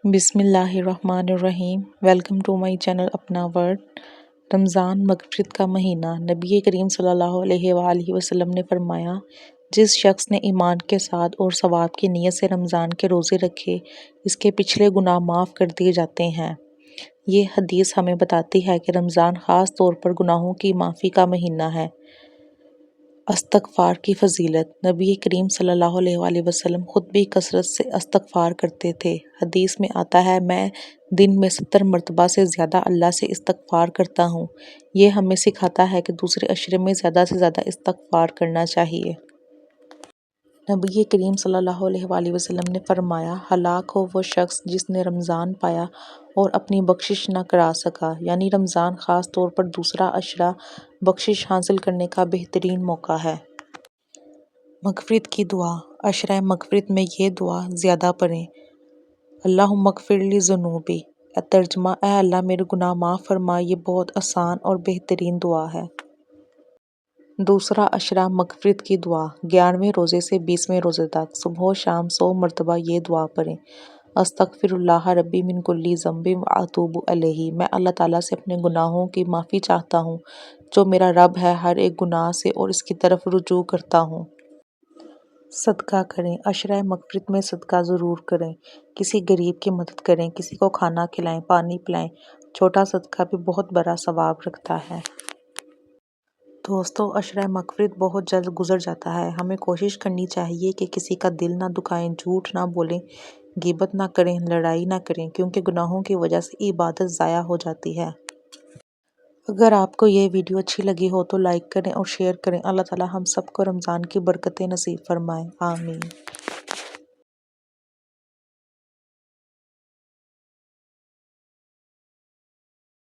بسم اللہ الرحمن الرحیم۔ ویلکم ٹو مائی چینل اپنا ورڈ۔ رمضان مغفرت کا مہینہ۔ نبی کریم صلی اللہ علیہ وآلہ وسلم نے فرمایا، جس شخص نے ایمان کے ساتھ اور ثواب کی نیت سے رمضان کے روزے رکھے، اس کے پچھلے گناہ معاف کر دیے جاتے ہیں۔ یہ حدیث ہمیں بتاتی ہے کہ رمضان خاص طور پر گناہوں کی معافی کا مہینہ ہے۔ استغفار کی فضیلت۔ نبی کریم صلی اللہ علیہ وآلہ وسلم خود بھی کثرت سے استغفار کرتے تھے۔ حدیث میں آتا ہے، میں دن میں 70 مرتبہ سے زیادہ اللہ سے استغفار کرتا ہوں۔ یہ ہمیں سکھاتا ہے کہ دوسرے عشرے میں زیادہ سے زیادہ استغفار کرنا چاہیے۔ نبی کریم صلی اللہ علیہ وآلہ وسلم نے فرمایا، ہلاک ہو وہ شخص جس نے رمضان پایا اور اپنی بخشش نہ کرا سکا۔ یعنی رمضان خاص طور پر دوسرا عشرہ بخشش حاصل کرنے کا بہترین موقع ہے۔ مغفرت کی دعا۔ عشرہ مغفرت میں یہ دعا زیادہ پڑھیں۔ اللہم اغفر لی ذنوبی۔ ترجمہ، اے اللہ میرے گناہ معاف فرما۔ یہ بہت آسان اور بہترین دعا ہے۔ دوسرا عشرہ مغفرت کی دعا۔ 11ویں روزے سے 20ویں روزے تک صبح و شام 100 مرتبہ یہ دعا پڑھیں۔ استغفر اللہ ربی من کل ذنب واتوب الیہ۔ میں اللہ تعالیٰ سے اپنے گناہوں کی معافی چاہتا ہوں جو میرا رب ہے ہر ایک گناہ سے، اور اس کی طرف رجوع کرتا ہوں۔ صدقہ کریں۔ عشرہ مغفرت میں صدقہ ضرور کریں۔ کسی غریب کی مدد کریں، کسی کو کھانا کھلائیں، پانی پلائیں۔ چھوٹا صدقہ بھی بہت بڑا ثواب رکھتا ہے۔ دوستو، عشرہ مغفرت بہت جلد گزر جاتا ہے۔ ہمیں کوشش کرنی چاہیے کہ کسی کا دل نہ دکھائیں، جھوٹ نہ بولیں، غیبت نہ کریں، لڑائی نہ کریں، کیونکہ گناہوں کی وجہ سے عبادت ضائع ہو جاتی ہے۔ اگر آپ کو یہ ویڈیو اچھی لگی ہو تو لائک کریں اور شیئر کریں۔ اللہ تعالیٰ ہم سب کو رمضان کی برکتیں نصیب فرمائے۔ آمین۔